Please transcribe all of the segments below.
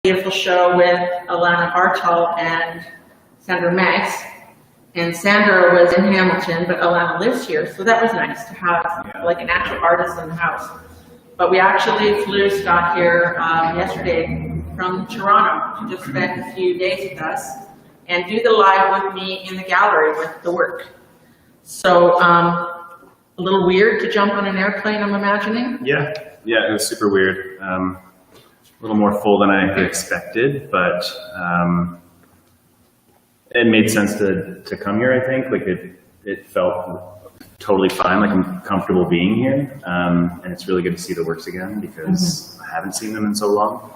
beautiful show with Alana Bartol and Sandra Max. And Sandra was in Hamilton, but Alana lives here, so that was nice to have like an actual artist in the house. But we actually flew Scott here yesterday from Toronto to just spend a few days with us and do the live with me in the gallery with the work. So a little weird to jump on an airplane, I'm imagining? Yeah, it was super weird. A little more full than I had expected, but it made sense to come here, I think. Like it felt totally fine, like I'm comfortable being here. And it's really good to see the works again because I haven't seen them in so long.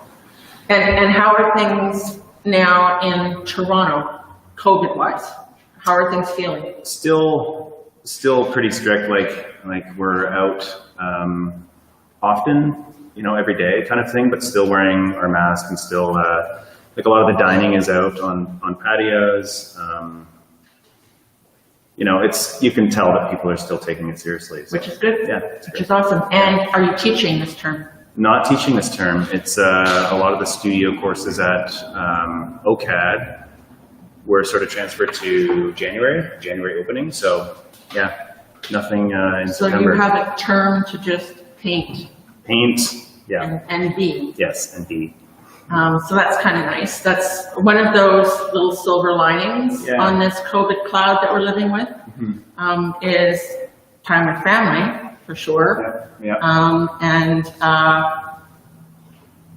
And how are things now in Toronto, COVID-wise? How are things feeling? Still pretty strict, like we're out often, every day kind of thing, but still wearing our mask and still, like a lot of the dining is out on patios. You can tell that people are still taking it seriously. So. Which is good. Yeah. Which is awesome. And are you teaching this term? Not teaching this term. It's a lot of the studio courses at OCAD were sort of transferred to January opening. So yeah, nothing in September. So you have a term to just paint. Paint, yeah. And be. Yes, and be. So that's kind of nice. That's one of those little silver linings on this COVID cloud that we're living with, is time with family, for sure. Yeah. And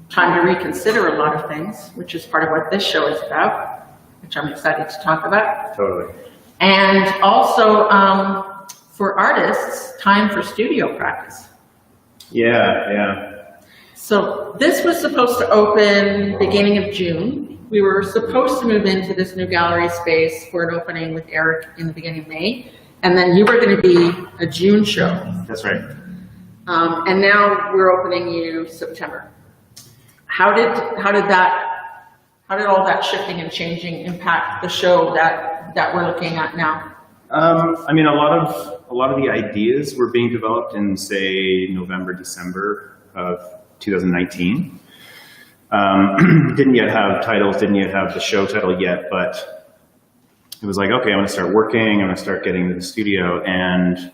time to reconsider a lot of things, which is part of what this show is about, which I'm excited to talk about. Totally. And also, for artists, time for studio practice. Yeah. So this was supposed to open beginning of June. We were supposed to move into this new gallery space for an opening with Eric in the beginning of May. And then you were going to be a June show. That's right. And now we're opening you September. How did all that shifting and changing impact the show that we're looking at now? I mean, a lot of the ideas were being developed in, say, November, December of 2019. Didn't yet have titles, didn't yet have the show title yet, but it was like, okay, I'm going to start working, I'm going to start getting to the studio, and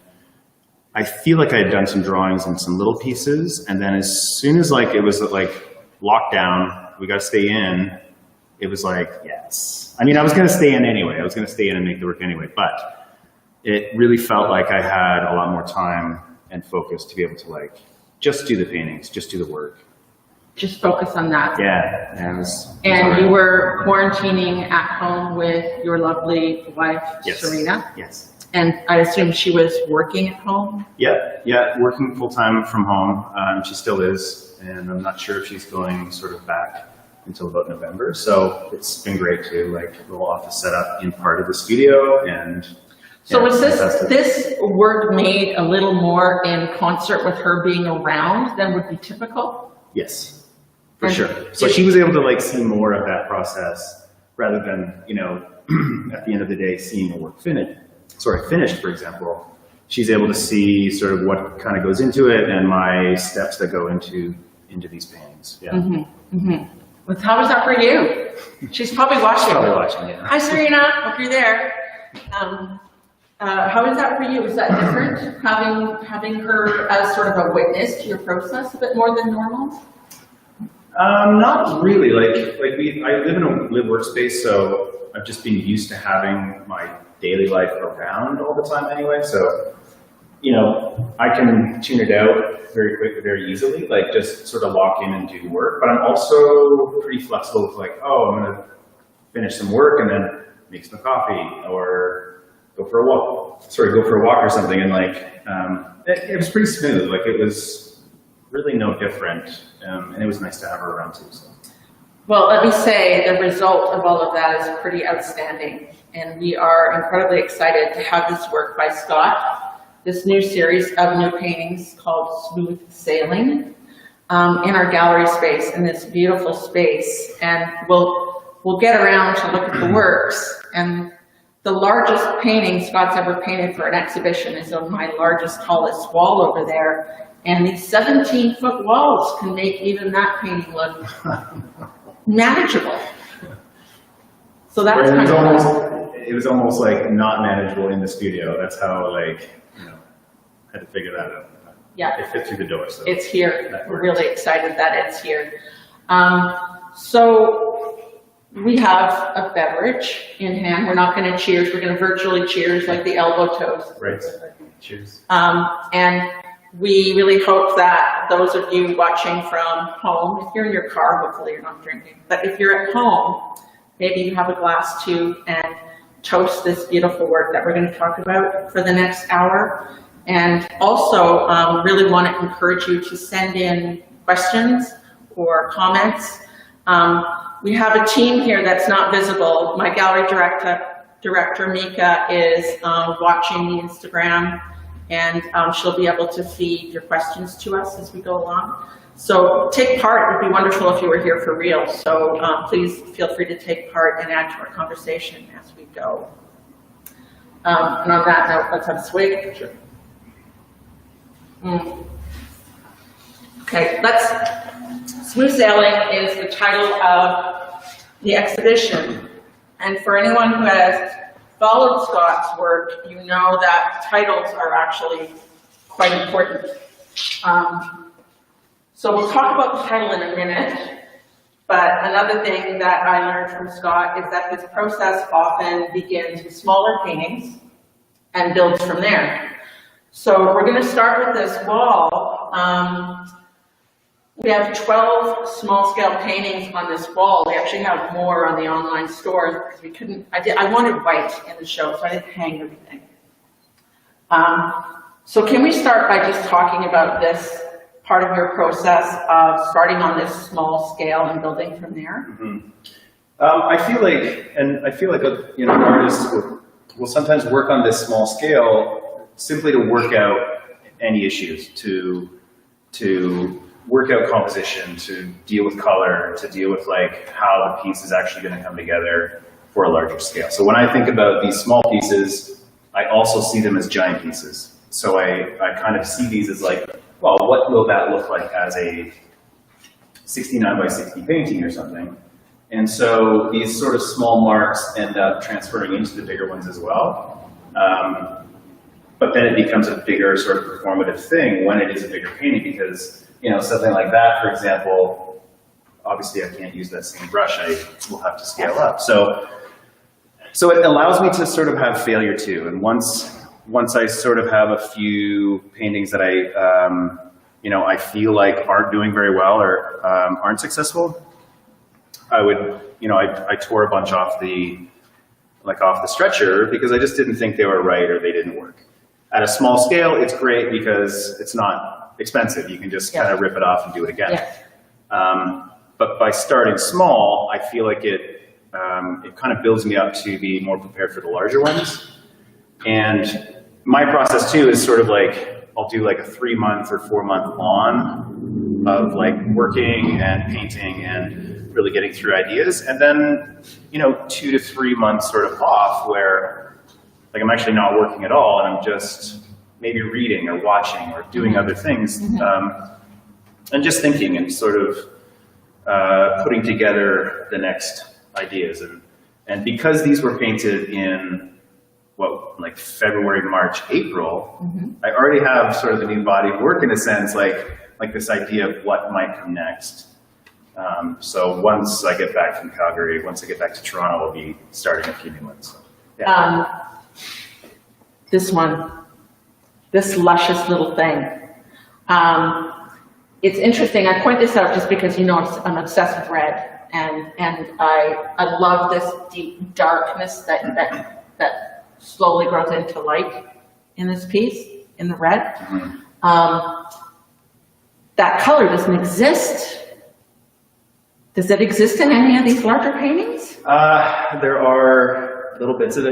I feel like I had done some drawings and some little pieces, and then as soon as it was lockdown, we got to stay in, it was like, yes. I mean, I was going to stay in anyway, I was going to stay in and make the work anyway, but it really felt like I had a lot more time and focus to be able to just do the paintings, just do the work. Just focus on that. Yeah. And you were quarantining at home with your lovely wife, Serena? Yes. And I assume she was working at home? Yeah, working full-time from home. She still is, and I'm not sure if she's going sort of back until about November. So it's been great to a little office set up in part of the studio. And so was this work made a little more in concert with her being around than would be typical? Yes, for sure. So she was able to see more of that process rather than, at the end of the day, seeing the work finished, for example. She's able to see sort of what kind of goes into it and my steps that go into these paintings. Yeah. How was that for you? She's probably watching. She's probably watching, yeah. Hi, Serena. Hope you're there. How is that for you? Is that different, having her as sort of a witness to your process a bit more than normal? Not really. I live in a live workspace, so I've just been used to having my daily life around all the time anyway. So, I can tune it out very quickly, very easily, just sort of lock in and do work. But I'm also pretty flexible with I'm going to finish some work and then make some coffee or go for a walk or something. And it was pretty smooth. It was really no different. And it was nice to have her around too. So. Well, let me say the result of all of that is pretty outstanding. And we are incredibly excited to have this work by Scott, this new series of new paintings called Smooth Sailing, in our gallery space, in this beautiful space. And we'll get around to look at the works. And the largest painting Scott's ever painted for an exhibition is on my largest, tallest wall over there. And these 17-foot walls can make even that painting look manageable. So that's Whereas kind of it was almost like not manageable in the studio. That's how, like, you know, I had to figure that out. yeah. It fit through the door. So It's here. that We're works. really excited that it's here. So we have a beverage in hand. We're not going to cheers. We're going to virtually cheers like the elbow toast. Right. Cheers. And we really hope that those of you watching from home, if you're in your car, hopefully you're not drinking, but if you're at home, maybe you have a glass too and toast this beautiful work that we're going to talk about for the next hour. And also really want to encourage you to send in questions or comments. We have a team here that's not visible. My gallery director Mika, is watching the Instagram, and she'll be able to feed your questions to us as we go along. So take part. It would be wonderful if you were here for real. So please feel free to take part and add to our conversation as we go. And on that note, let's have a swig. Sure. Okay, Smooth Sailing is the title of the exhibition. And for anyone who has followed Scott's work, you know that titles are actually quite important. So we'll talk about the title in a minute, but another thing that I learned from Scott is that his process often begins with smaller paintings and builds from there. So we're going to start with this wall. We have 12 small-scale paintings on this wall. We actually have more on the online store because we couldn't. I wanted white in the show, so I didn't hang everything. So can we start by just talking about this part of your process of starting on this small scale and building from there? Mm-hmm. I feel like you know, artists will sometimes work on this small scale simply to work out any issues, to work out composition, to deal with color, to deal with like how the piece is actually going to come together for a larger scale. So when I think about these small pieces, I also see them as giant pieces. So I kind of see these as like, well, what will that look like as a 69 by 60 painting or something? And so these sort of small marks end up transferring into the bigger ones as well. But then it becomes a bigger sort of performative thing when it is a bigger painting because, you know, something like that, for example, obviously I can't use that same brush. I will have to scale up. So it allows me to sort of have failure too. And once I sort of have a few paintings that I feel like aren't doing very well or aren't successful, I tore a bunch off the stretcher because I just didn't think they were right or they didn't work. At a small scale, it's great because it's not expensive. You can just kind of rip it off and do it again. Yeah. But by starting small, I feel like it kind of builds me up to be more prepared for the larger ones. And my process too is sort of like, I'll do like a 3-month or 4-month on of like working and painting and really getting through ideas. And then, 2 to 3 months sort of off where like I'm actually not working at all and I'm just maybe reading or watching or doing other things. And just thinking and sort of putting together the next ideas. And because these were painted in like February, March, April, I already have sort of the new body of work in a sense, like this idea of what might come next. So once I get back from Calgary, once I get back to Toronto, I'll be starting a few new ones. So, yeah. This luscious little thing. It's interesting. I point this out just because I'm obsessed with red, and I love this deep darkness that slowly grows into light in this piece, in the red. That color doesn't exist. Does it exist in any of these larger paintings? There are little bits of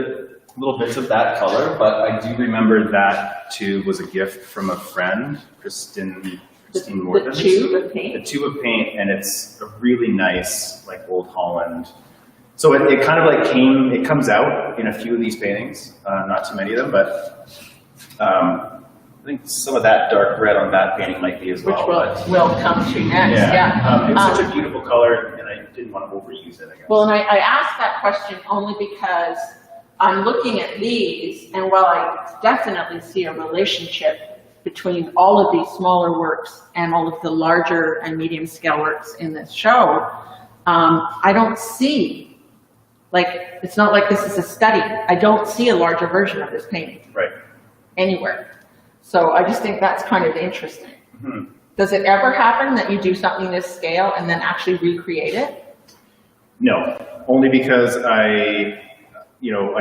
that color, but I do remember that tube was a gift from a friend, Christine Morton. The tube of paint? The tube of paint, and it's a really nice, like Old Holland. So it kind of like it comes out in a few of these paintings, not too many of them, but I think some of that dark red on that painting might be as well. Which we'll come to next, yeah. It's such a beautiful color, and didn't want to overuse it, I guess. Well, and I asked that question only because I'm looking at these, and while I definitely see a relationship between all of these smaller works and all of the larger and medium scale works in this show, I don't see, like, it's not like this is a study. I don't see a larger version of this painting anywhere. So I just think that's kind of interesting. Mm-hmm. Does it ever happen that you do something this scale and then actually recreate it? No, only because I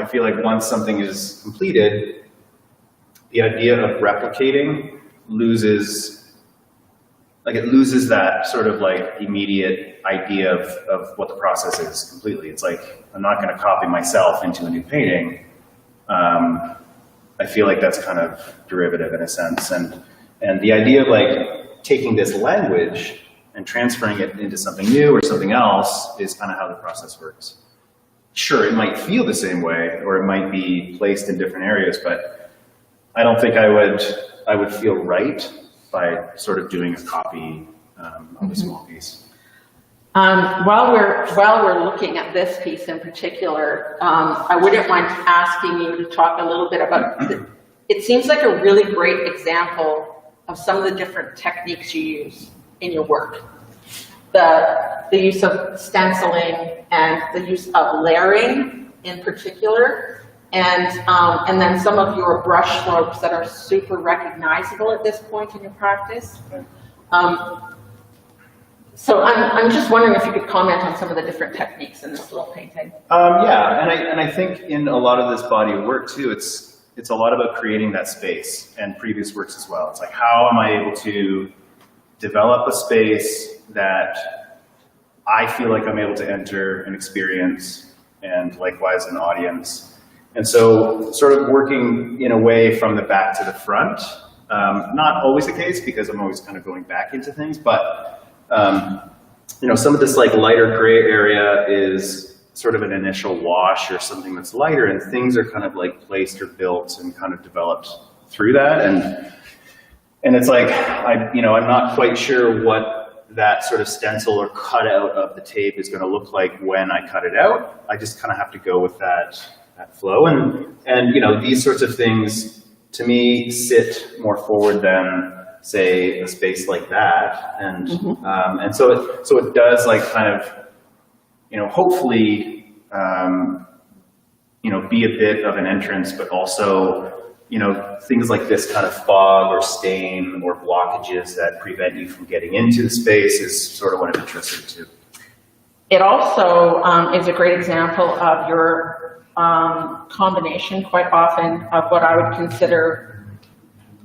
feel like once something is completed, the idea of replicating loses that sort of like immediate idea of what the process is completely. It's like, I'm not going to copy myself into a new painting. I feel like that's kind of derivative in a sense. And the idea of like taking this language and transferring it into something new or something else is kind of how the process works. Sure, it might feel the same way, or it might be placed in different areas, but I don't think I would feel right by sort of doing a copy of a small piece. While we're looking at this piece in particular, I wouldn't mind asking you to talk a little bit about, it seems like a really great example of some of the different techniques you use in your work. The use of stenciling and the use of layering in particular, and then some of your brush strokes that are super recognizable at this point in your practice. So I'm just wondering if you could comment on some of the different techniques in this little painting. Yeah, and I think in a lot of this body of work too, it's a lot about creating that space, and previous works as well. It's like, how am I able to develop a space that I feel like I'm able to enter and experience, and likewise an audience. And so sort of working in a way from the back to the front, not always the case because I'm always kind of going back into things, but some of this like lighter gray area is sort of an initial wash or something that's lighter, and things are kind of like placed or built and kind of developed through that. And it's like, I'm not quite sure what that sort of stencil or cutout of the tape is going to look like when I cut it out. I just kind of have to go with that flow. And these sorts of things to me sit more forward than, say, a space like that. And so it does like kind of, hopefully, be a bit of an entrance, but also, things like this kind of fog or stain or blockages that prevent you from getting into the space is sort of what I'm interested to. It also is a great example of your combination quite often of what I would consider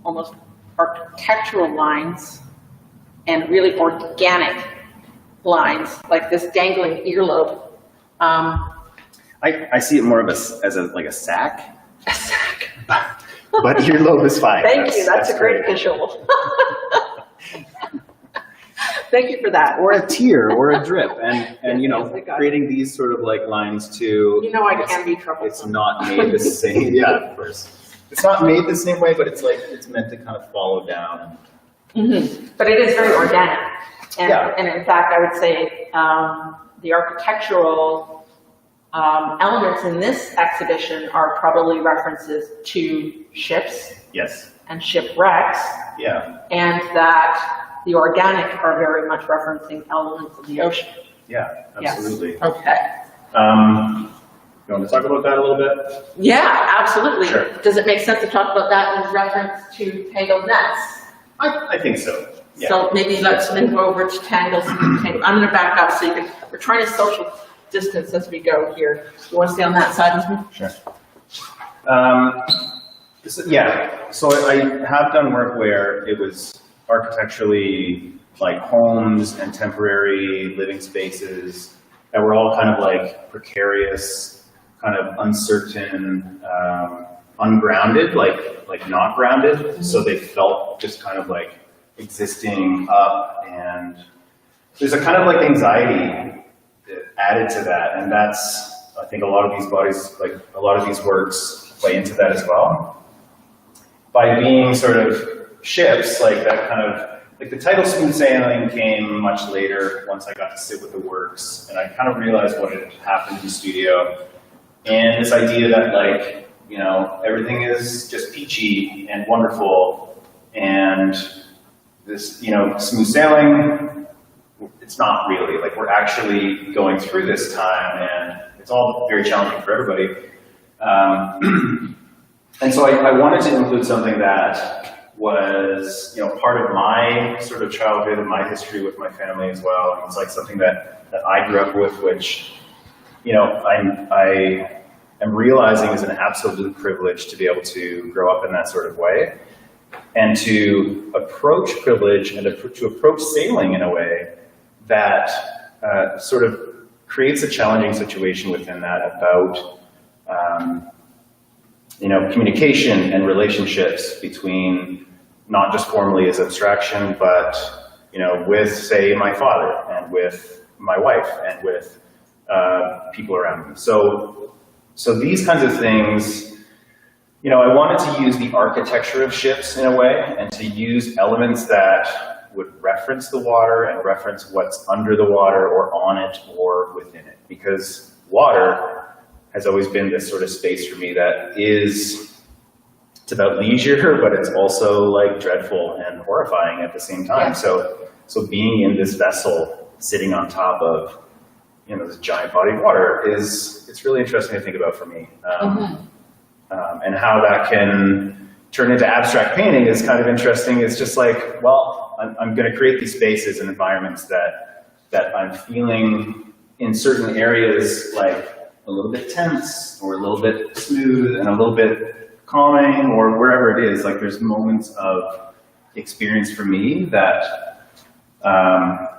almost architectural lines and really organic lines, like this dangling earlobe. I see it more of as a sack. A sack. But earlobe is fine. Thank you. That's a great visual. Thank you for that. Or a tear or a drip, and creating these sort of like lines too. I can be troublesome. It's not made the same. Yeah, of course. It's not made the same way, but it's meant to kind of follow down. Mm-hmm. But it is very organic, and in fact, I would say the architectural elements in this exhibition are probably references to ships. Yes. And shipwrecks. Yeah. And that the organic are very much referencing elements of the ocean. Yeah, absolutely. Yes. Okay. You want to talk about that a little bit? Yeah, absolutely. Sure. Does it make sense to talk about that in reference to tangled nets? I think so. Yeah. So maybe let's move over to tangles. I'm going to back up so we're trying to social distance as we go here. You want to stay on that side with me? Sure. So I have done work where it was architecturally like homes and temporary living spaces that were all kind of like precarious, kind of uncertain, ungrounded, like not grounded. Mm-hmm. So they felt just kind of like existing up, and there's a kind of like anxiety added to that, and that's, I think, a lot of these bodies, like a lot of these works play into that as well. By being sort of ships, like that kind of like the title Smooth Sailing came much later once I got to sit with the works and I kind of realized what had happened in the studio. And this idea that like, you know, everything is just peachy and wonderful and this, you know, smooth sailing, it's not really. Like we're actually going through this time and it's all very challenging for everybody. And so I wanted to include something that was, you know, part of my sort of childhood and my history with my family as well. It's like something that I grew up with, which, you know, I am realizing is an absolute privilege to be able to grow up in that sort of way and to approach privilege and to approach sailing in a way that sort of creates a challenging situation within that about you know, communication and relationships between not just formally as abstraction, but, you know, with, say, my father and with my wife and with people around me. So these kinds of things, you know, I wanted to use the architecture of ships in a way and to use elements that would reference the water and reference what's under the water or on it or within it. Because water has always been this sort of space for me that is, it's about leisure, but it's also like dreadful and horrifying at the same time. Yeah. So being in this vessel, sitting on top of, you know, this giant body of water it's really interesting to think about for me. And how that can turn into abstract painting is kind of interesting. It's just like, well, I'm going to create these spaces and environments that I'm feeling in certain areas like a little bit tense or a little bit smooth and a little bit calming or wherever it is. Like there's moments of experience for me that,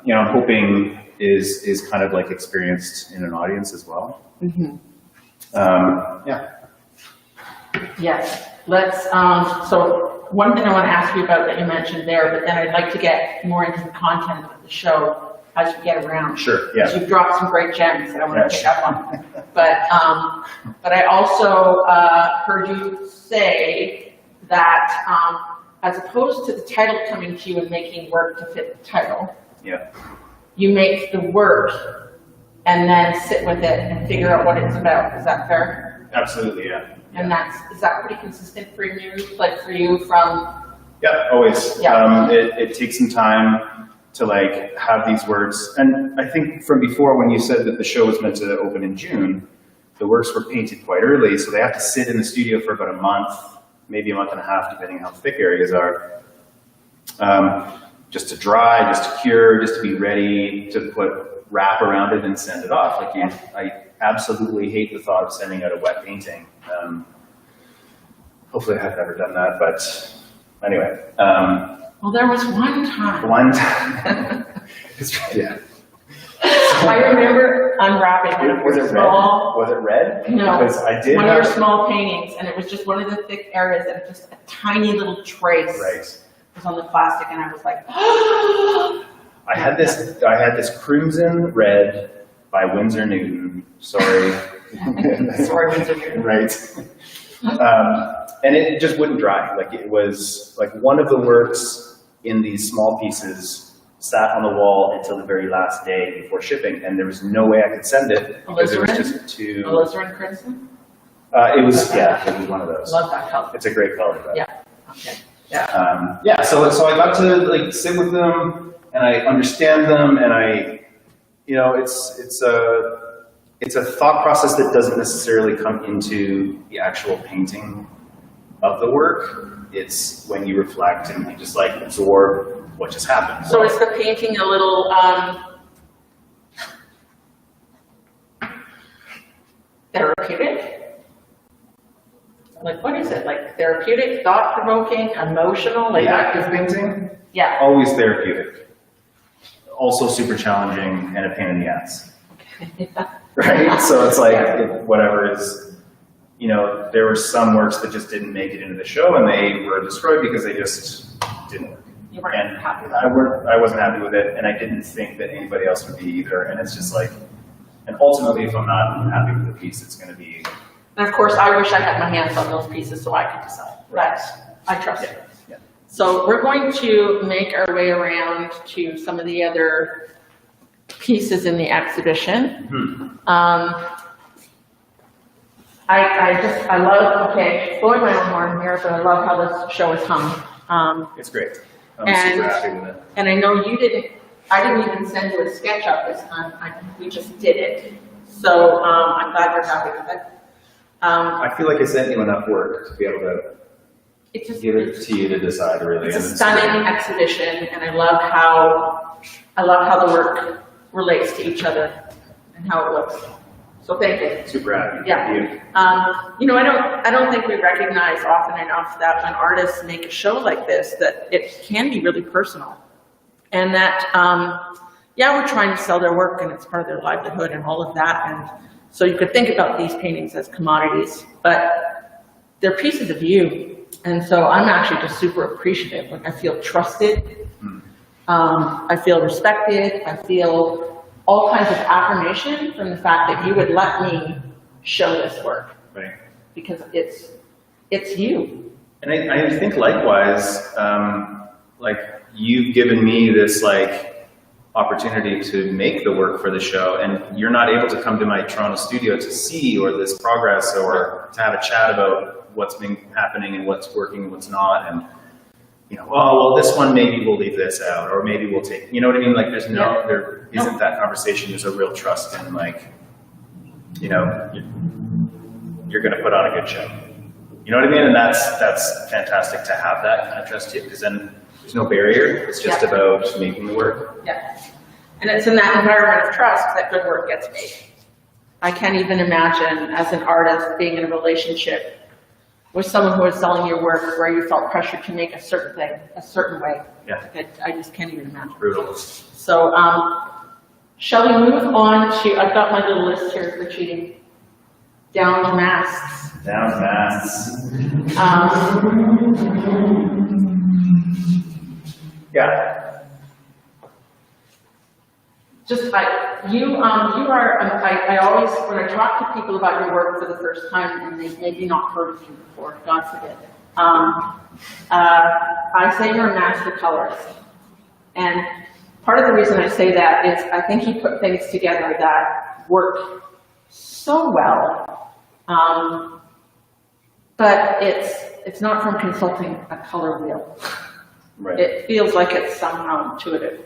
you know, I'm hoping is kind of like experienced in an audience as well. Yeah. Yes. Let's, so one thing I want to ask you about that you mentioned there, but then I'd like to get more into the content of the show as we get around. Sure, yeah. You've dropped some great gems that I want to pick up on. But I also heard you say that as opposed to the title coming to you and making work to fit the title, Yeah. you make the work and then sit with it and figure out what it's about. Is that fair? Absolutely, yeah. And is that pretty consistent for you, like for you from? Yeah, always. Yeah. It takes some time to like have these works. And I think from before when you said that the show was meant to open in June, the works were painted quite early, so they have to sit in the studio for about a month, maybe a month and a half, depending how thick areas are. Just to dry, just to cure, just to be ready to put wrap around it and send it off. Like I absolutely hate the thought of sending out a wet painting. Hopefully I have never done that, but anyway. Well, there was one time. One time. Yeah. I remember unwrapping one of Was your it small. red? Was it red? No, Because I did one of have, your small paintings, and it was just one of the thick areas, and just a tiny little trace right. was on the plastic, and I was like, I had this crimson red by Winsor Newton. Sorry. sorry, Windsor Newton. Right. And it just wouldn't dry. Like it was like one of the works in these small pieces sat on the wall until the very last day before shipping, and there was no way I could send it because it was just too. Alizarin crimson? It was one of those. Love that color. It's a great color. But. Yeah. Okay. Yeah. Yeah. So I got to like sit with them and I understand them and I, you know, it's a thought process that doesn't necessarily come into the actual painting of the work. It's when you reflect and you just like absorb what just happened. So is the painting a little therapeutic? Like what is it? Like therapeutic, thought-provoking, emotional? Like the act of painting? Yeah. Always therapeutic. Also super challenging and a pain in the ass. Right? So it's like whatever is, you know, there were some works that just didn't make it into the show and they were destroyed because they just didn't work. You weren't happy with it. I wasn't happy with it and I didn't think that anybody else would be either. And it's just like, and ultimately if I'm not happy with the piece, it's going to be. And of course, I wish I had my hands on those pieces so I could decide. Right. But I trust you. Yeah. So we're going to make our way around to some of the other pieces in the exhibition. I love, okay, blowing my own horn here, but I love how this show is hung. It's great. I'm super happy with it. And I know I didn't even send you a SketchUp this time. We just did it. So I'm glad you're happy with it. I feel like I sent you enough work to be able to give it to you to decide, really. It's a stunning exhibition, and I love how the work relates to each other and how it looks. So thank you. Super happy. Yeah. Thank you. I don't think we recognize often enough that when artists make a show like this, that it can be really personal. And that, we're trying to sell their work and it's part of their livelihood and all of that. And so you could think about these paintings as commodities, but they're pieces of you. And so I'm actually just super appreciative. Like, I feel trusted. I feel respected. I feel all kinds of affirmation from the fact that you would let me show this work. Right. Because it's you. And I think likewise, like, you've given me this opportunity to make the work for the show, and you're not able to come to my Toronto studio to see or this progress or to have a chat about what's been happening and what's working and what's not, and this one maybe we'll leave this out, or maybe we'll take, you know what I mean? Like, there isn't that conversation. There's a real trust in, you're going to put on a good show. You know what I mean? And that's fantastic to have that kind of trust too, because then there's no barrier. It's just about making the work. Yeah. And it's in that environment of trust that good work gets made. I can't even imagine, as an artist, being in a relationship with someone who was selling your work where you felt pressured to make a certain thing, a certain way. Yeah. I just can't even imagine. Brutal. So, shall we move on to, I've got my little list here for cheating. Down masks. Down masks. Yeah. Just I always, when I talk to people about your work for the first time and they've maybe not heard of you before, God forbid, I say you're a master colorist. And part of the reason I say that is I think you put things together that work so well, but it's not from consulting a color wheel. Right. It feels like it's somehow intuitive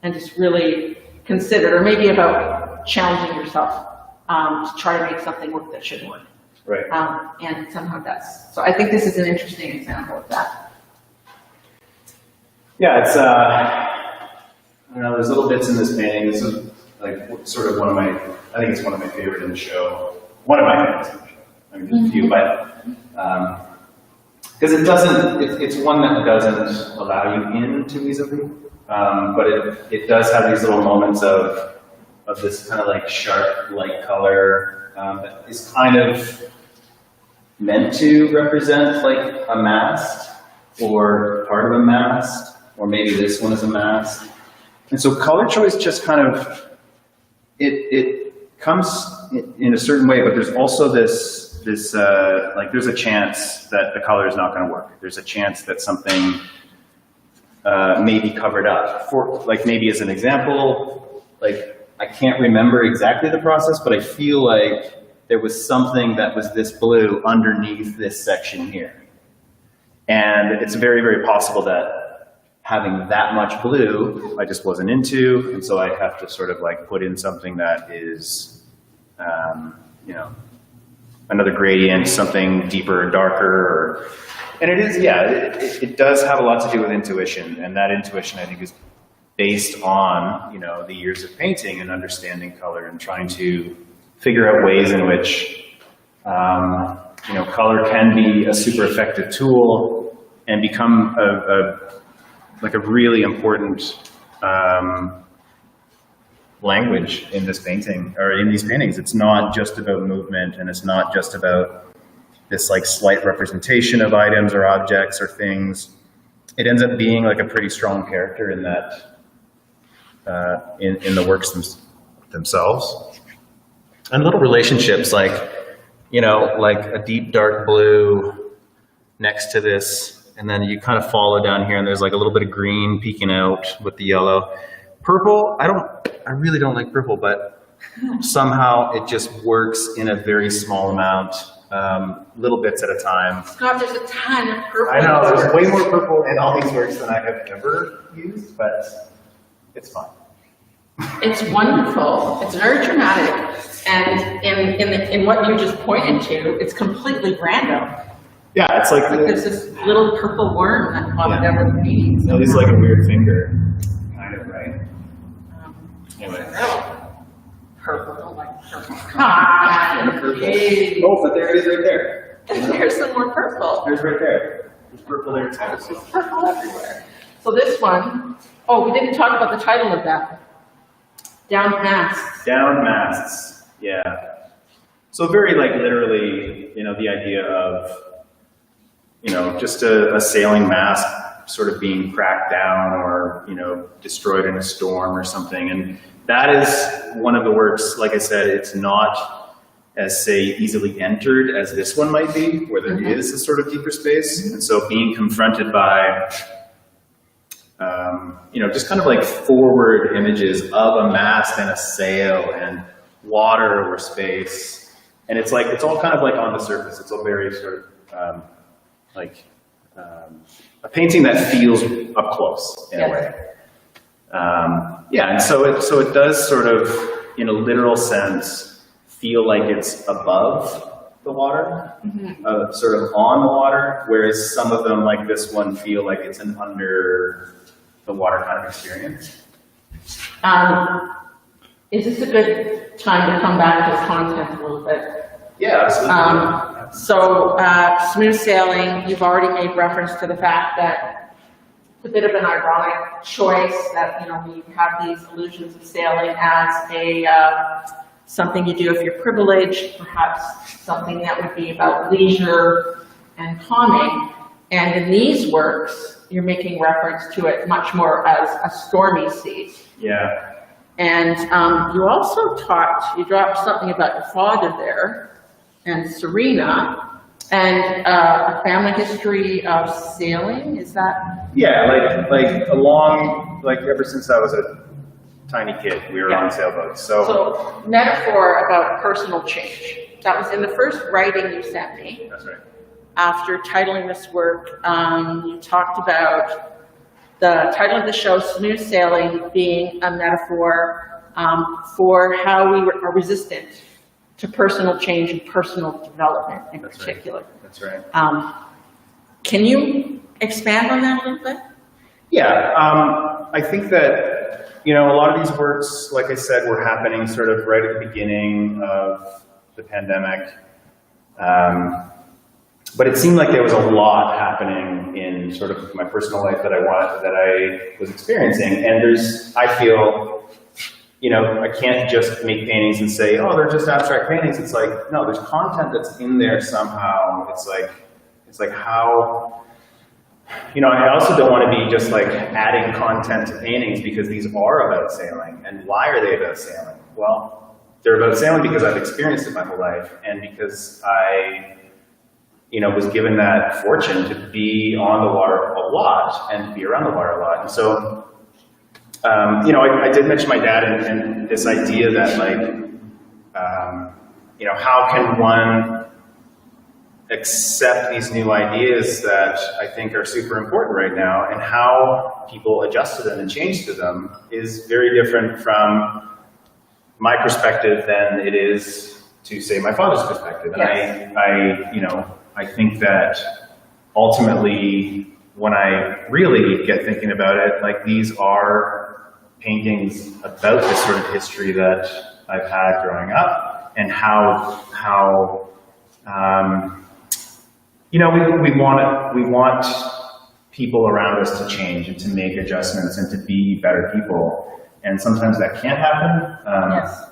and just really considered, or maybe about challenging yourself to try to make something work that shouldn't work. Right. And somehow does. So I think this is an interesting example of that. Yeah, it's there's little bits in this painting. This is sort of I think it's one of my favorite in the show. One of my favorites in the show. I mean, there's a few, but because it's one that doesn't allow you into easily, but it does have these little moments of this kind of sharp light color that is kind of meant to represent a mast or part of a mast, or maybe this one is a mast. And so color choice just kind of, it comes in a certain way, but there's also this there's a chance that the color is not going to work. There's a chance that something may be covered up. For maybe as an example, I can't remember exactly the process, but I feel like there was something that was this blue underneath this section here. And it's very, very possible that having that much blue, I just wasn't into, and so I have to sort of put in something that is, another gradient, something deeper and darker, and it is, it does have a lot to do with intuition, and that intuition I think is based on, the years of painting and understanding color and trying to figure out ways in which, color can be a super effective tool and become a really important language in this painting, or in these paintings. It's not just about movement, and it's not just about this slight representation of items or objects or things. It ends up being a pretty strong character in that, in the works themselves. And little relationships like a deep dark blue next to this and then you kind of follow down here, and there's like a little bit of green peeking out with the yellow. Purple, I really don't like purple, but somehow it just works in a very small amount, little bits at a time. Scott, there's a ton of purple. I know, there's way more purple in all these works than I have ever used, but it's fun. It's wonderful. It's very dramatic. And in what you just pointed to, it's completely random. Yeah, it's like There's this little purple worm that popped out of the painting. At least like a weird finger, kind of, right? Anyway. Purple, like purple. Hey. Oh, but there it is right there. There's some more purple. There's right there. There's purple there too. There's purple everywhere. So this one, oh, we didn't talk about the title of that. Downed Masts. Downed masts, yeah. So very like literally, the idea of, just a sailing mast sort of being cracked down or, destroyed in a storm or something. And that is one of the works, like I said, it's not as, say, easily entered as this one might be, where there is a sort of deeper space. And so being confronted by, just kind of like forward images of a mast and a sail and water or space. And it's like, it's all kind of like on the surface. It's all very sort of a painting that feels up close in a way. And so it does sort of, in a literal sense, feel like it's above the water, sort of on the water, whereas some of them, like this one, feel like it's an under the water kind of experience. Is this a good time to come back to content a little bit? Yeah, absolutely. So smooth sailing, you've already made reference to the fact that it's a bit of an ironic choice that, we have these illusions of sailing as a something you do if you're privileged, perhaps something that would be about leisure and calming. And in these works, you're making reference to it much more as a stormy sea. Yeah. And you also you dropped something about your father there and Serena and a family history of sailing, is that? Yeah, like ever since I was a tiny kid, we were on sailboats. So metaphor about personal change. That was in the first writing you sent me. That's right. After titling this work, you talked about the title of the show, Smooth Sailing, being a metaphor for how we are resistant to personal change and personal development in particular. Right. That's right. Can you expand on that a little bit? Yeah, I think that, a lot of these works, like I said, were happening sort of right at the beginning of the pandemic. But it seemed like there was a lot happening in sort of my personal life that I was experiencing. And I feel, I can't just make paintings and say, oh, they're just abstract paintings. It's like, no, there's content that's in there somehow. It's like how, I also don't want to be just like adding content to paintings because these are about sailing. And why are they about sailing? Well, they're about sailing because I've experienced it my whole life and because I was given that fortune to be on the water a lot and to be around the water a lot. And so, I did mention my dad and this idea that how can one accept these new ideas that I think are super important right now and how people adjust to them and change to them is very different from my perspective than it is to, say, my father's perspective. Yes. And I think that ultimately, when I really get thinking about it, these are paintings about the sort of history that I've had growing up and how we want people around us to change and to make adjustments and to be better people. And sometimes that can't happen. Yes.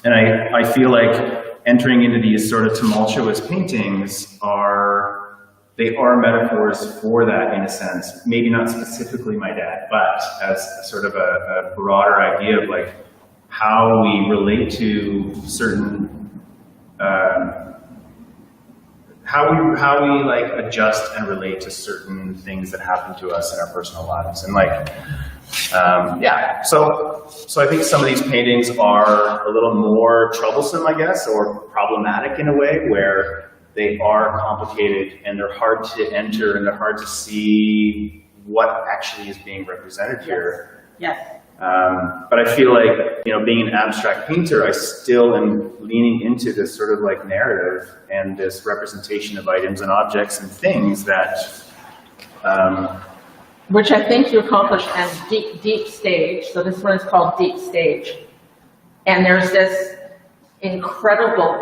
And I feel like entering into these sort of tumultuous paintings are metaphors for that in a sense. Maybe not specifically my dad, but as sort of a broader idea of how we relate to certain, how we like adjust and relate to certain things that happen to us in our personal lives. And like, yeah, so I think some of these paintings are a little more troublesome, I guess, or problematic in a way, where they are complicated and they're hard to enter and they're hard to see what actually is being represented here. Yes. But I feel like, you know, being an abstract painter, I still am leaning into this sort of like narrative and this representation of items and objects and things that, which I think you accomplished as deep stage. So this one is called Deep Stage. And there's this incredible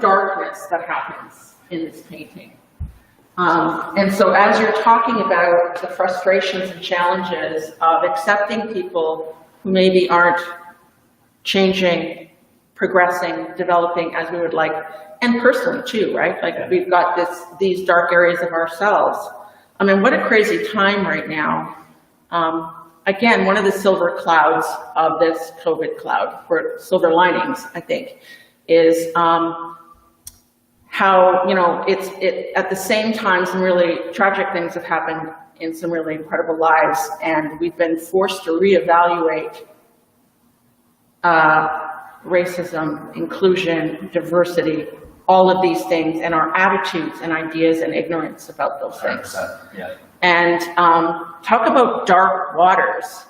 darkness that happens in this painting. And so as you're talking about the frustrations and challenges of accepting people who maybe aren't changing, progressing, developing as we would like, and personally too, right? Like we've got these dark areas of ourselves. I mean, what a crazy time right now. Again, one of the silver clouds of this COVID cloud, or silver linings, I think, is how, you know, at the same time, some really tragic things have happened in some really incredible lives, and we've been forced to reevaluate racism, inclusion, diversity, all of these things, and our attitudes and ideas and ignorance about those things. 100%, yeah. And talk about dark waters.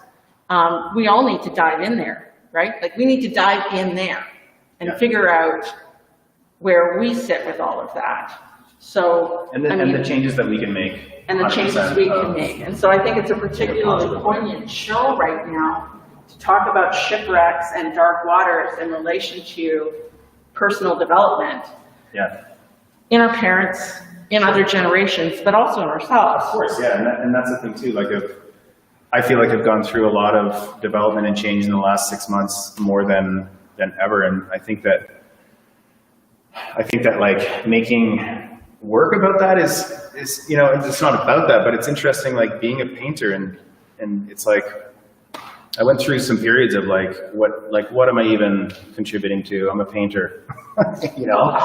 We all need to dive in there, right? Like we need to dive in there and figure out where we sit with all of that. So, and the changes that we can make. And the changes we can make. And so I think it's a particularly poignant show right now to talk about shipwrecks and dark waters in relation to personal development. Yeah. In our parents, in other generations, but also in ourselves. Of course, yeah, and that's the thing too. Like, I feel like I've gone through a lot of development and change in the last 6 months, more than ever, and I think that like making work about that is you know, it's not about that, but it's interesting. Like being a painter, and it's like I went through some periods of like what am I even contributing to? I'm a painter, you know.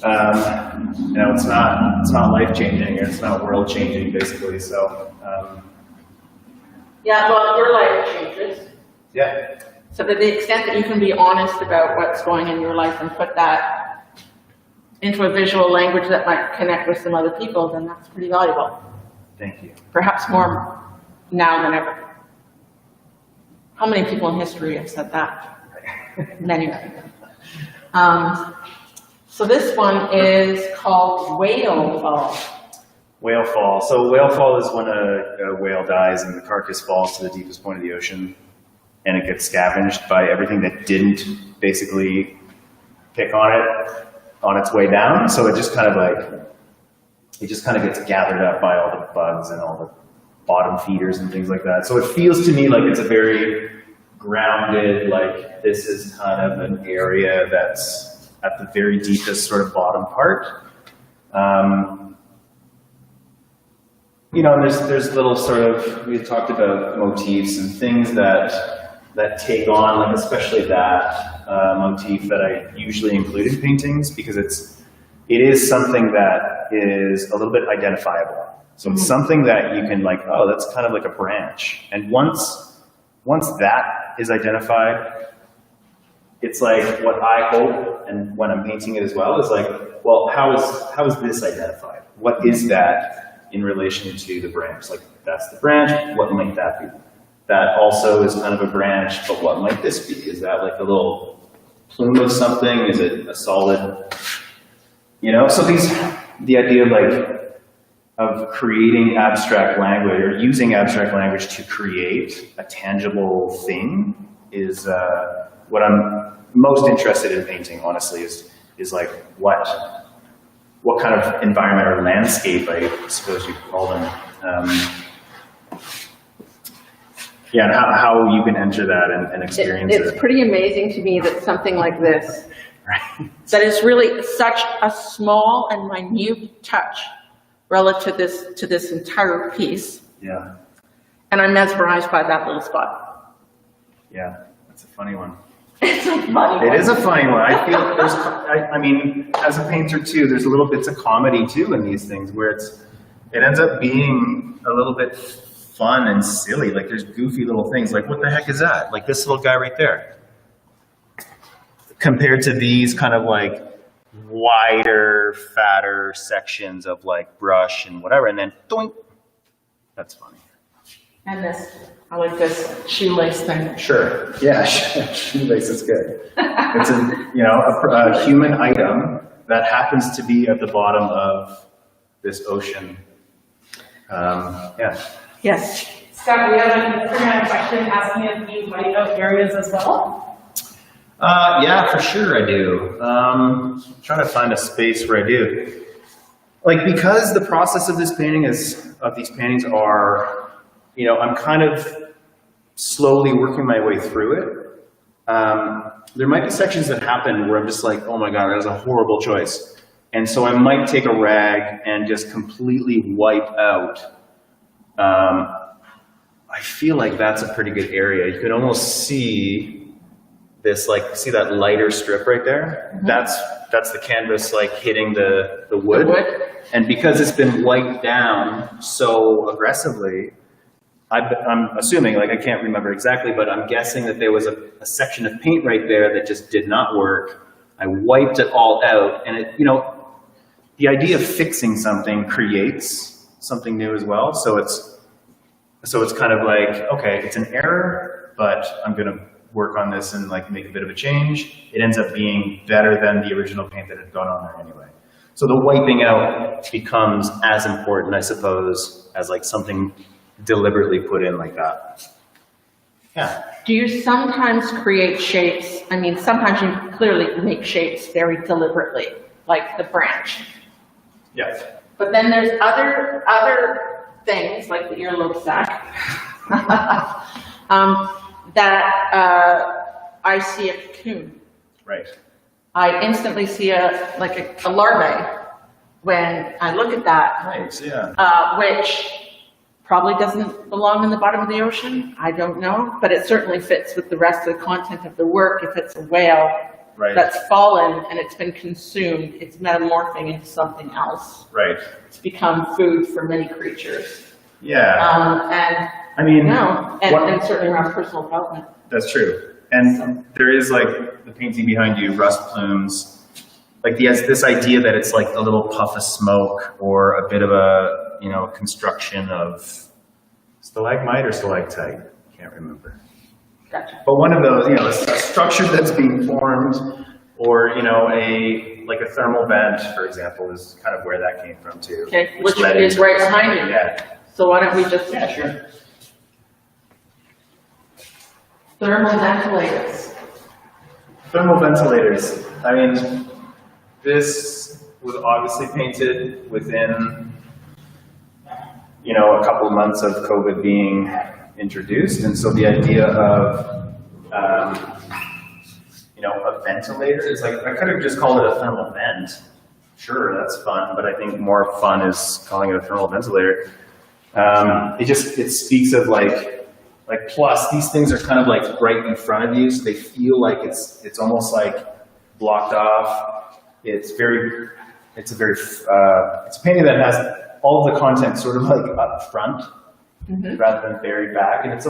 You know, it's not life-changing, it's not world-changing, basically, so. Yeah, well, your life changes. Yeah. So to the extent that you can be honest about what's going in your life and put that into a visual language that might connect with some other people, then that's pretty valuable. Thank you. Perhaps more now than ever. How many people in history have said that? Many. So this one is called Whale Fall. Whale fall. So whale fall is when a whale dies and the carcass falls to the deepest point of the ocean, and it gets scavenged by everything that didn't basically pick on it on its way down. So it just kind of gets gathered up by all the bugs and all the bottom feeders and things like that. So it feels to me like it's a very grounded, like this is kind of an area that's at the very deepest sort of bottom part. You know, there's little sort of, we talked about motifs and things that take on, like especially that motif that I usually include in paintings, because it is something that is a little bit identifiable. So it's something that you can like, oh, that's kind of like a branch. And once that is identified, it's like what I hope, and when I'm painting it as well, is like, well, how is this identified? What is that in relation to the branch? Like, that's the branch, what might that be? That also is kind of a branch, but what might this be? Is that like a little plume of something? Is it a solid, you know? So the idea of creating abstract language, or using abstract language to create a tangible thing, is what I'm most interested in painting, honestly, is like what kind of environment or landscape, I suppose you could call them. Yeah, and how you can enter that and experience it. It's pretty amazing to me that something like this, right, that is really such a small and minute touch relative to this entire piece. Yeah. And I'm mesmerized by that little spot. Yeah, that's a funny one. It's a funny It is a funny one. I feel there's, I mean, as a painter too, there's a little bits of comedy too in these things where it ends up being a little bit fun and silly. Like there's goofy little things like, what the heck is that? Like this little guy right there. Compared to these kind of like wider, fatter sections of like brush and whatever, and then doink. That's funny. And this, I like this shoelace thing. Sure. Yeah, shoelace is good. It's a human item that happens to be at the bottom of this ocean. Yeah. Yes. Scott, we have a question asking if you light up areas as well. Yeah, for sure I do. I'm trying to find a space where I do. Like, because the process of these paintings are, I'm kind of slowly working my way through it. There might be sections that happen where I'm just like, oh my God, that was a horrible choice. And so I might take a rag and just completely wipe out. I feel like that's a pretty good area. You can almost see this, like, see that lighter strip right there? Mm-hmm. That's the canvas, like, hitting the wood. And because it's been wiped down so aggressively, I'm assuming, like, I can't remember exactly, but I'm guessing that there was a section of paint right there that just did not work. I wiped it all out, and it, the idea of fixing something creates something new as well. So it's kind of like, okay, it's an error, but I'm going to work on this and like make a bit of a change. It ends up being better than the original paint that had gone on there anyway. So the wiping out becomes as important, I suppose, as like something deliberately put in like that. Yeah. Do you sometimes create shapes? I mean, sometimes you clearly make shapes very deliberately, like the branch. Yes. But then there's other things, like the earlobe sac, that I see a cocoon. Right. I instantly see a larvae when I look at that. Nice, yeah. Which probably doesn't belong in the bottom of the ocean. I don't know, but it certainly fits with the rest of the content of the work. If it's a whale that's fallen and it's been consumed, it's metamorphing into something else. Right. It's become food for many creatures. Yeah. And I mean, and certainly around personal development. That's true. And there is, like, the painting behind you, rust plumes. Like, this idea that it's like a little puff of smoke or a bit of a, construction of stalagmite or stalactite. Can't remember. Gotcha. But one of those, a structure that's being formed, or, like a thermal vent, for example, is kind of where that came from, too. Okay, which is right behind you. Yeah. So why don't we just... Yeah, sure. Thermal ventilators. Thermal ventilators. I mean, this was obviously painted within, a couple of months of COVID being introduced. And so the idea of, a ventilator is like, I could have just called it a thermal vent. Sure, that's fun, but I think more fun is calling it a thermal ventilator. It speaks of like plus these things are kind of like right in front of you, so they feel like it's almost like blocked off. It's a painting that has all of the content sort of like up front, mm-hmm. rather than buried back, and it's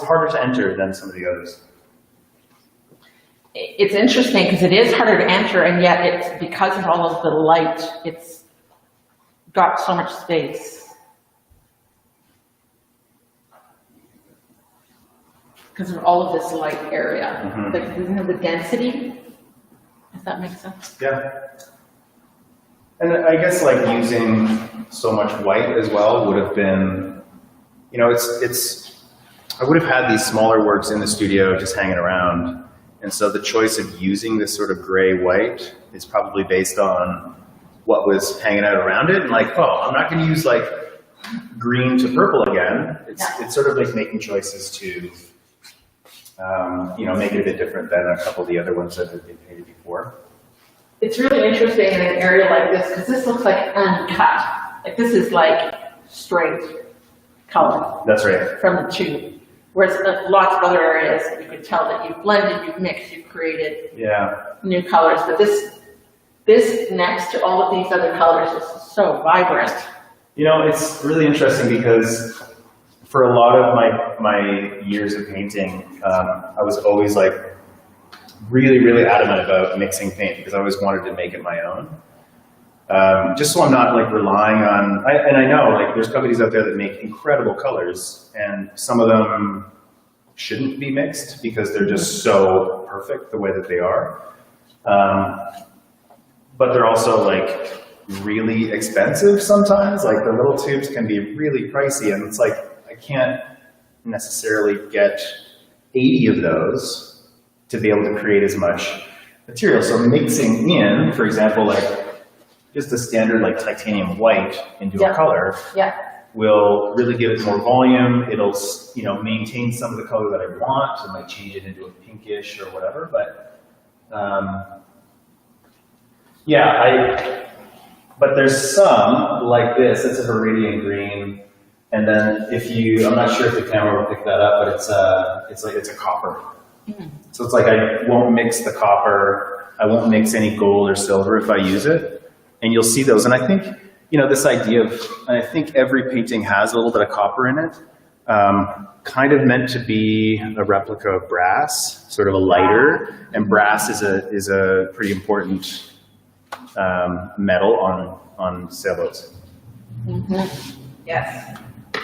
harder to enter than some of the others. It's interesting because it is harder to enter, and yet it's because of all of the light, it's got so much space. Because of all of this light area, mm-hmm. the density, if that makes sense. Yeah. And I guess like using so much white as well would have been, I would have had these smaller works in the studio just hanging around. And so the choice of using this sort of gray white is probably based on what was hanging out around it. And like, I'm not going to use like green to purple again. It's sort of like making choices to, make it a bit different than a couple of the other ones that have been painted before. It's really interesting in an area like this because this looks like uncut. Like this is like straight color. That's right. From the tube. Whereas lots of other areas, you could tell that you've blended, you've mixed, you've created new colors. But this next to all of these other colors is so vibrant. You know, it's really interesting because for a lot of my years of painting, I was always like really, really adamant about mixing paint because I always wanted to make it my own. Just so I'm not like relying on, and I know like there's companies out there that make incredible colors and some of them shouldn't be mixed because they're just so perfect the way that they are. But they're also like really expensive sometimes. Like the little tubes can be really pricey and it's like, I can't necessarily get 80 of those to be able to create as much material. So mixing in, for example, like just a standard like titanium white into a color will really give it more volume. It'll, you know, maintain some of the color that I want. It might change it into a pinkish or whatever, but but there's some like this. It's a Viridian green, and then I'm not sure if the camera will pick that up, but it's a copper. So it's like I won't mix the copper. I won't mix any gold or silver if I use it, and you'll see those. And I think, you know, this idea of, I think every painting has a little bit of copper in it, kind of meant to be a replica of brass, sort of a lighter, and brass is a pretty important metal on sailboats. Yes. Do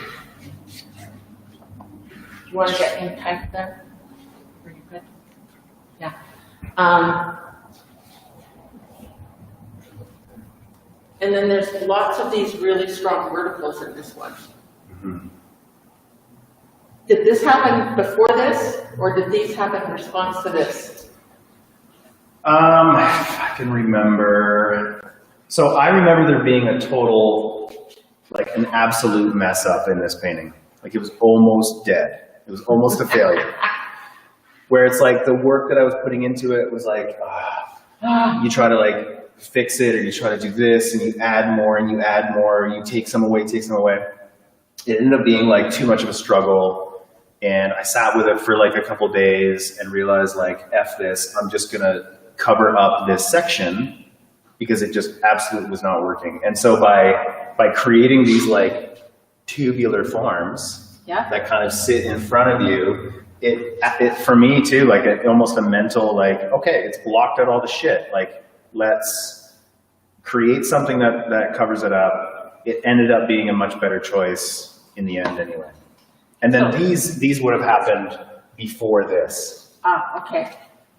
you want to get in tight there? Are you good? Yeah. And then there's lots of these really strong verticals in this one. Did this happen before this, or did these happen in response to this? I can remember. So I remember there being a total, like an absolute mess up in this painting. Like it was almost dead. It was almost a failure. Where it's like the work that I was putting into it was like, you try to like fix it, or you try to do this, and you add more, and you add more, you take some away, take some away. It ended up being like too much of a struggle, and I sat with it for like a couple days and realized like, F this, I'm just gonna cover up this section because it just absolutely was not working. And so by creating these like tubular forms that kind of sit in front of you, it for me too, like almost a mental like, okay, it's blocked out all the shit. Like, let's create something that covers it up. It ended up being a much better choice in the end anyway. And then these would have happened before this. Okay.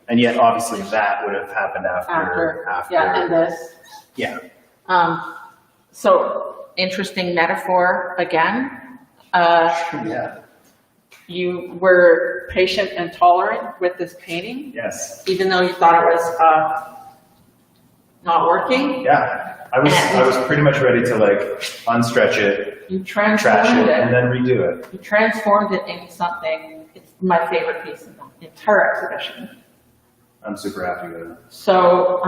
And yet obviously that would have happened after. Yeah, and this. Yeah. So interesting metaphor again. Yeah. You were patient and tolerant with this painting? Yes. Even though you thought it was not working? Yeah. I was pretty much ready to like unstretch it, you trash transformed it, and then redo it. You transformed it into something. It's my favorite piece of the entire exhibition. I'm super happy with it. So,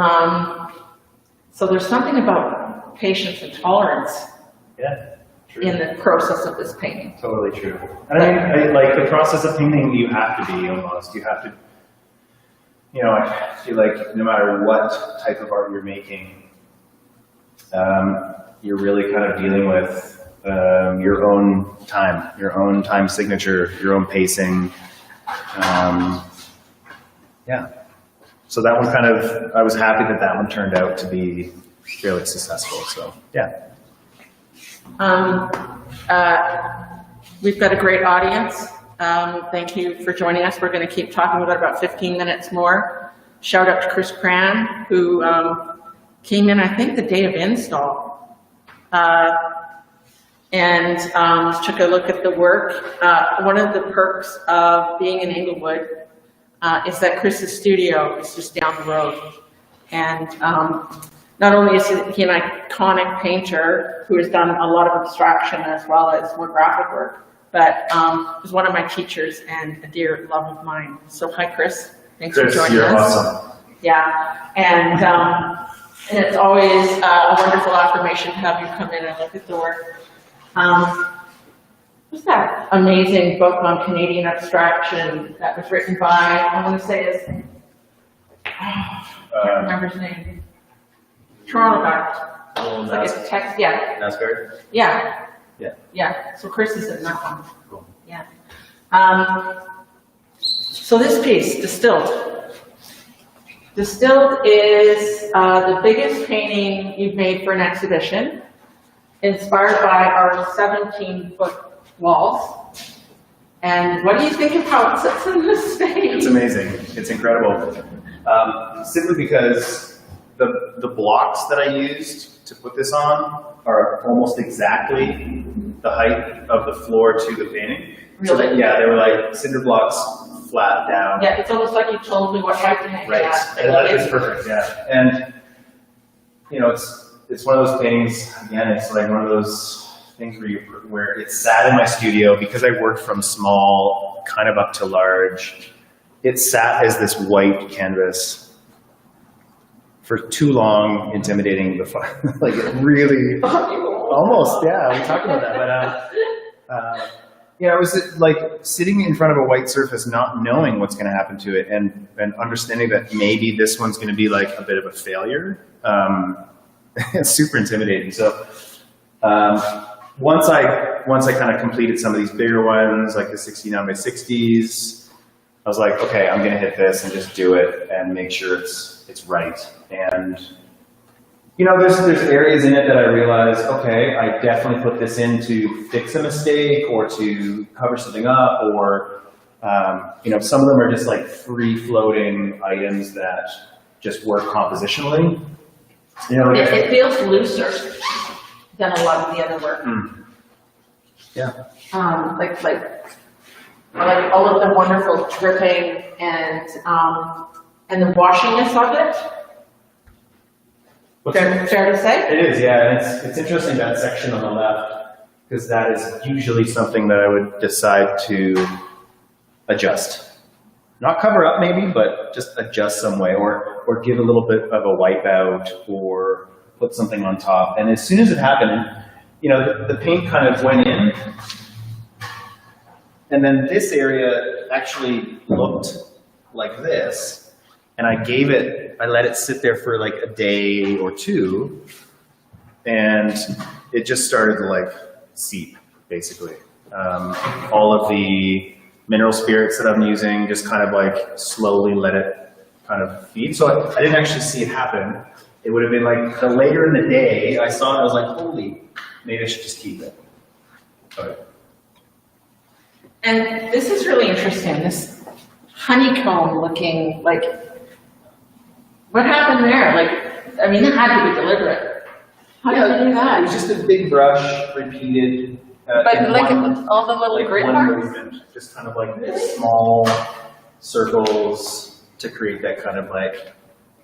so there's something about patience and tolerance in the process of this painting. Totally true. And I mean, like the process of painting, you have to be almost. You have to, you know, I feel like no matter what type of art you're making, you're really kind of dealing with your own time signature, your own pacing. Yeah. So that one kind of, I was happy that one turned out to be fairly successful. So yeah. We've got a great audience. Thank you for joining us. We're going to keep talking about 15 minutes more. Shout out to Chris Cran, who came in, I think, the day of install, and took a look at the work. One of the perks of being in Inglewood is that Chris's studio is just down the road. And not only is he an iconic painter who has done a lot of abstraction as well as more graphic work, but was one of my teachers and a dear love of mine. So hi, Chris. Thanks for joining us. You're awesome. Yeah, and it's always a wonderful affirmation to have you come in and look at the work. what's that amazing book on Canadian abstraction that was written by, I want to say is, I can't remember his name. Toronto guy. It's like a text, yeah. NASCAR? Yeah. Yeah. Yeah, so Chris is in that one. Cool. Yeah. So this piece, Distilled. Distilled is the biggest painting you've made for an exhibition, inspired by our 17-foot walls. And what do you think of how it sits in this space? It's amazing. It's incredible. Simply because the blocks that I used to put this on are almost exactly the height of the floor to the painting. Really? So yeah, they were like cinder blocks flat down. Yeah, it's almost like you told me what height to hang Right. it at. And that is perfect, yeah. And, you know, it's one of those paintings, again, it's like one of those things where it sat in my studio because I worked from small kind of up to large. It sat as this white canvas for too long, intimidating the fun. Like it really, almost, yeah, we talked about that. But yeah, it was like sitting in front of a white surface, not knowing what's going to happen to it, and understanding that maybe this one's going to be like a bit of a failure. It's super intimidating. So once I kind of completed some of these bigger ones, like the 69 by 60s, I was like, okay, I'm going to hit this and just do it and make sure it's right. And you know, there's areas in it that I realize, okay, I definitely put this in to fix a mistake or to cover something up, or you know, some of them are just like free-floating items that just work compositionally. You know, It feels looser than a lot of the other work. Yeah. Like all of the wonderful dripping and the washiness of it. Fair to say? It is, yeah. And it's interesting, that section on the left, because that is usually something that I would decide to adjust. Not cover up maybe, but just adjust some way, or give a little bit of a wipe out, or put something on top. And as soon as it happened, you know, the paint kind of went in, and then this area actually looked like this, and I let it sit there for like a day or two, and it just started to like seep, basically. All of the mineral spirits that I'm using just kind of like slowly let it kind of feed. So I didn't actually see it happen. It would have been like later in the day, I saw it, I was like, holy, maybe I should just keep it. Okay. And this is really interesting, this honeycomb looking, like, what happened there? Like, I mean, it had to be deliberate. How did you do It that? was just a big brush, repeated. But like all the little like grid one marks? movement, just kind of like small circles to create that kind of like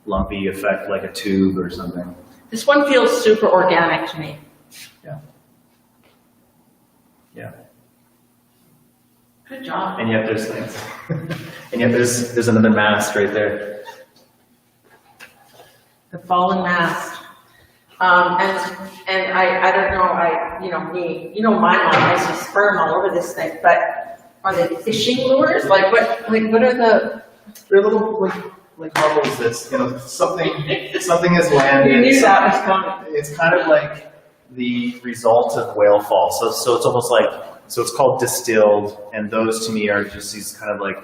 lumpy effect, like a tube or something. This one feels super organic to me. Yeah. Yeah. Good job. And yet there's things. And yet there's another mast right there. The fallen mast. And I don't know, you know my mom, I used to sperm all over this thing, but are they fishing lures? Like what are the... They're little like bubbles that's, you know, something is landed. You knew that was coming. It's kind of like the result of whale fall. So it's almost like, so it's called distilled, and those to me are just these kind of like,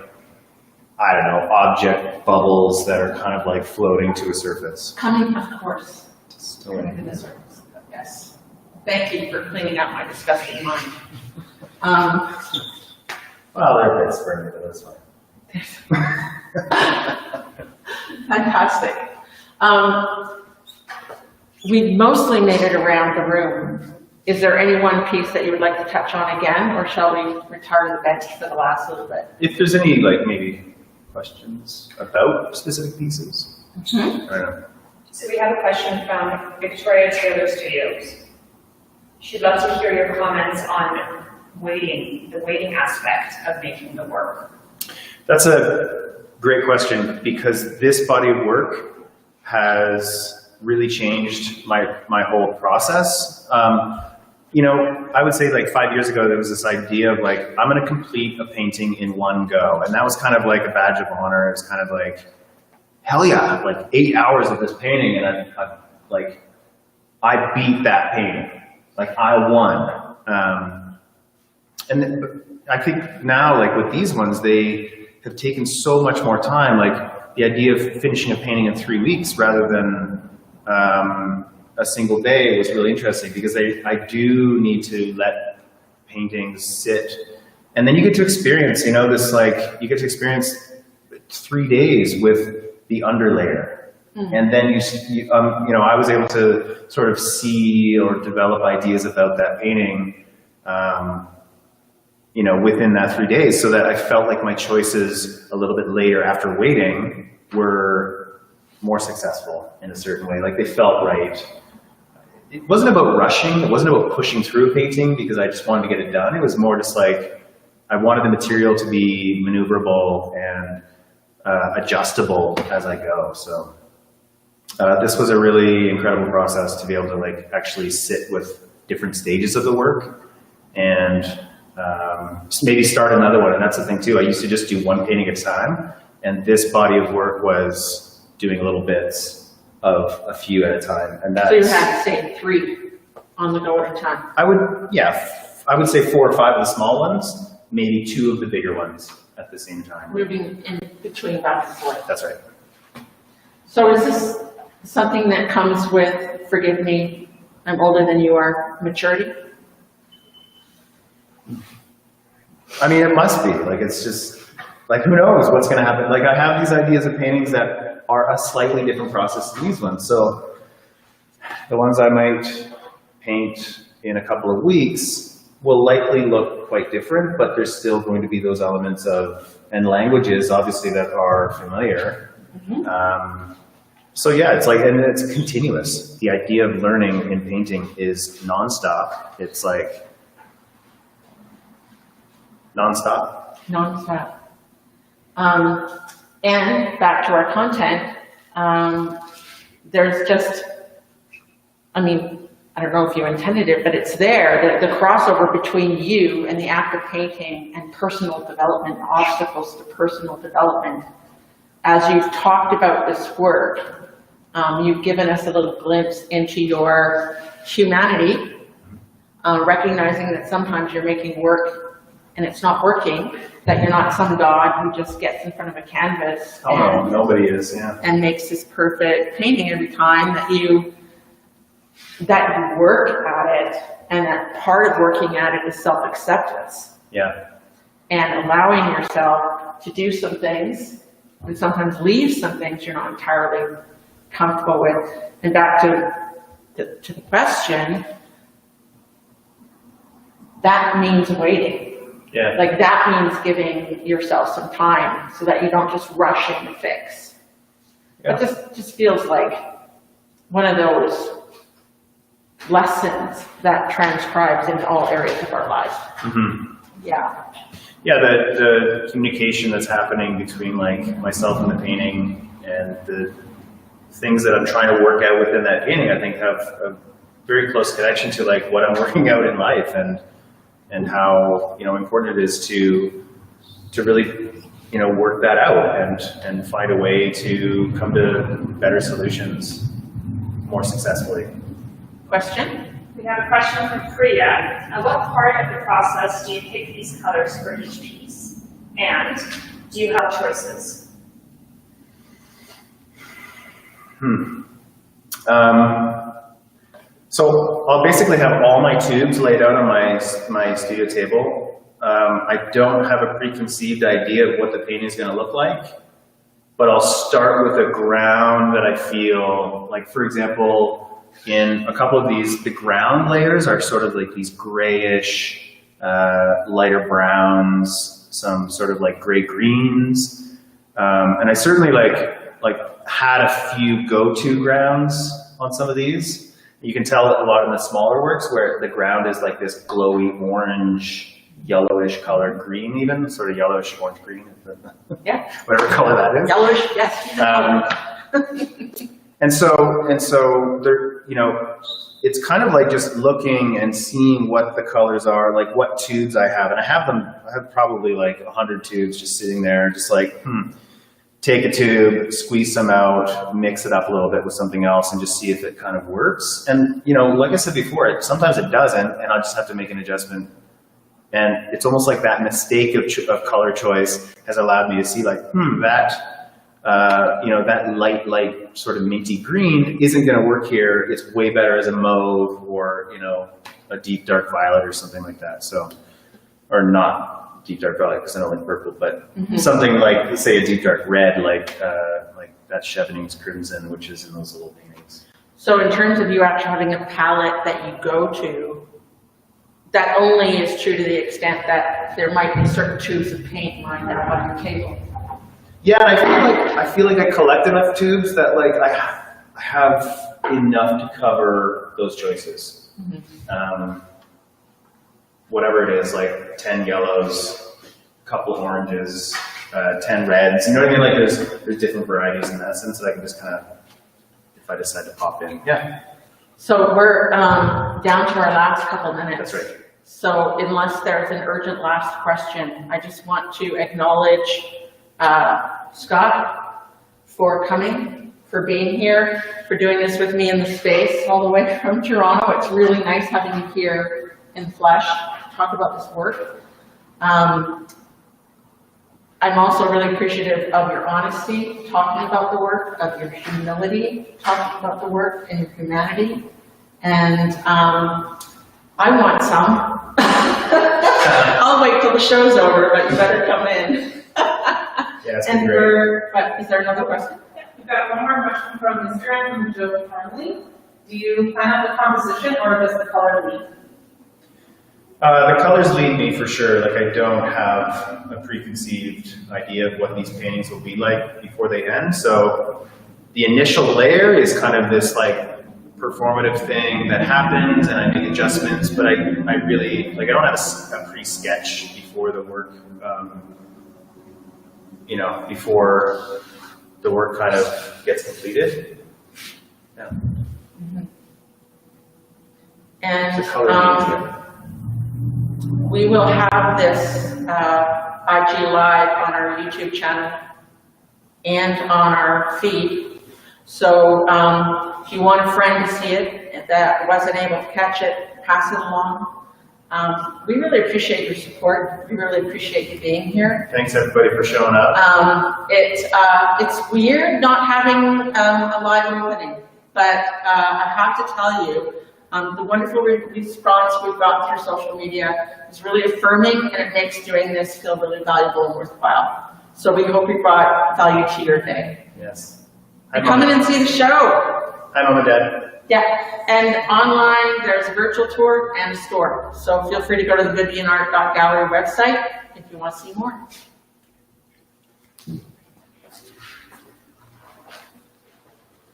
I don't know, object bubbles that are kind of like floating to a surface. Coming, of course. Distilling. To the surface. Yes. Thank you for cleaning up my disgusting mind. Well, they're a bit spermy, but that's fine. Fantastic. We mostly made it around the room. Is there any one piece that you would like to touch on again, or shall we retire to the bench for the last little bit? If there's any, like, maybe questions about specific pieces? Mm-hmm. I don't know. So we have a question from Victoria Taylor Studios. She'd love to hear your comments on weighting, the weighting aspect of making the work. That's a great question, because this body of work has really changed my whole process. you know, I would say like 5 years ago, there was this idea of like, I'm going to complete a painting in one go. And that was kind of like a badge of honor. It's kind of like, hell yeah, like 8 hours of this painting. And I beat that painting. Like I won. And then, I think now, like with these ones, they have taken so much more time. Like the idea of finishing a painting in 3 weeks rather than a single day was really interesting, because I do need to let paintings sit, and then you get to experience, you know, this like, you get to experience 3 days with the underlayer. And then you know, I was able to sort of see or develop ideas about that painting, you know, within that 3 days, so that I felt like my choices a little bit later after waiting were more successful in a certain way. Like they felt right. It wasn't about rushing. It wasn't about pushing through a painting because I just wanted to get it done. It was more just like, I wanted the material to be maneuverable and adjustable as I go. So this was a really incredible process to be able to like actually sit with different stages of the work and just maybe start another one. And that's the thing too. I used to just do one painting at a time, and this body of work was doing little bits of a few at a time. And that's, So you had, say, 3 on the go at a time? I would say 4 or 5 of the small ones, maybe 2 of the bigger ones at the same time. Moving in between back and forth. That's right. So is this something that comes with, forgive me, I'm older than you are, maturity? I mean, it must be. Like, it's just, like, who knows what's going to happen? Like, I have these ideas of paintings that are a slightly different process than these ones. So the ones I might paint in a couple of weeks will likely look quite different, but there's still going to be those elements of, and languages, obviously, that are familiar. So yeah, it's like, and it's continuous. The idea of learning in painting is nonstop. It's like nonstop. Nonstop. And back to our content, there's just, I mean, I don't know if you intended it, but it's there, the crossover between you and the act of painting and personal development, obstacles to personal development. As you've talked about this work, you've given us a little glimpse into your humanity, recognizing that sometimes you're making work and it's not working, that you're not some god who just gets in front of a canvas Nobody is, yeah. and makes this perfect painting every time, that you work at it, and that part of working at it is self-acceptance. Yeah. And allowing yourself to do some things and sometimes leave some things you're not entirely comfortable with. And back to the question, that means waiting. Yeah. Like that means giving yourself some time so that you don't just rush in to fix. Yeah. It just feels like one of those lessons that transcribes into all areas of our lives. Mm-hmm. Yeah. Yeah, the communication that's happening between like myself and the painting and the things that I'm trying to work out within that painting, I think have a very close connection to like what I'm working out in life, and how, you know, important it is to really, you know, work that out and find a way to come to better solutions more successfully. Question? We have a question from Priya. At what part of the process do you pick these colors for each piece? And do you have choices? So I'll basically have all my tubes laid out on my studio table. I don't have a preconceived idea of what the painting is going to look like, but I'll start with a ground that I feel like, for example, in a couple of these, the ground layers are sort of like these grayish, lighter browns, some sort of like gray greens. And I certainly like had a few go-to grounds on some of these. You can tell a lot in the smaller works where the ground is like this glowy orange, yellowish colored green, even sort of yellowish orange green, Yeah. whatever color that is. Yellowish, yes. And so there, you know, it's kind of like just looking and seeing what the colors are, like what tubes I have. And I have probably like 100 tubes just sitting there, just like, take a tube, squeeze some out, mix it up a little bit with something else and just see if it kind of works. And, you know, like I said before, sometimes it doesn't, and I'll just have to make an adjustment. And it's almost like that mistake of color choice has allowed me to see like, that light sort of minty green isn't going to work here. It's way better as a mauve or, you know, a deep dark violet or something like that. So, or not deep dark violet because I don't like purple, but something like, say, a deep dark red, like that Chevenix's Crimson, which is in those little paintings. So in terms of you actually having a palette that you go to, that only is true to the extent that there might be certain tubes of paint lined up on your table. Yeah, and I feel like I collect enough tubes that like I have enough to cover those choices. Whatever it is, like 10 yellows, a couple oranges, 10 reds. You know what I mean? Like there's different varieties in that sense that I can just kind of, if I decide to pop in. Yeah. So we're down to our last couple minutes. That's right. So unless there's an urgent last question, I just want to acknowledge Scott for coming, for being here, for doing this with me in the space all the way from Toronto. It's really nice having you here in flesh, talk about this work. I'm also really appreciative of your honesty, talking about the work, of your humility, talking about the work and your humanity. And I want some. I'll wait till the show's over, but you better come in. Yeah, it's been great. Is there another question? Yeah, we've got one more question from Instagram from Joe Farley. Do you plan out the composition or does the color lead? The colors lead me for sure. Like I don't have a preconceived idea of what these paintings will be like before they end. So the initial layer is kind of this like performative thing that happens and I make adjustments, but I really, like I don't have a pre-sketch before the work, before the work kind of gets completed. Yeah. And The color we will have this IG Live on our YouTube channel and on our feed. So if you want a friend to see it that wasn't able to catch it, pass it along. We really appreciate your support. We really appreciate you being here. Thanks everybody for showing up. It's weird not having a live opening, but I have to tell you, the wonderful response we've gotten through social media is really affirming, and it makes doing this feel really valuable and worthwhile. So we hope we brought value to your day. Yes. Come in and see the show. Hi, Mom and Dad. Yeah, and online there's a virtual tour and a store. So feel free to go to the Vivianeart.gallery website if you want to see more.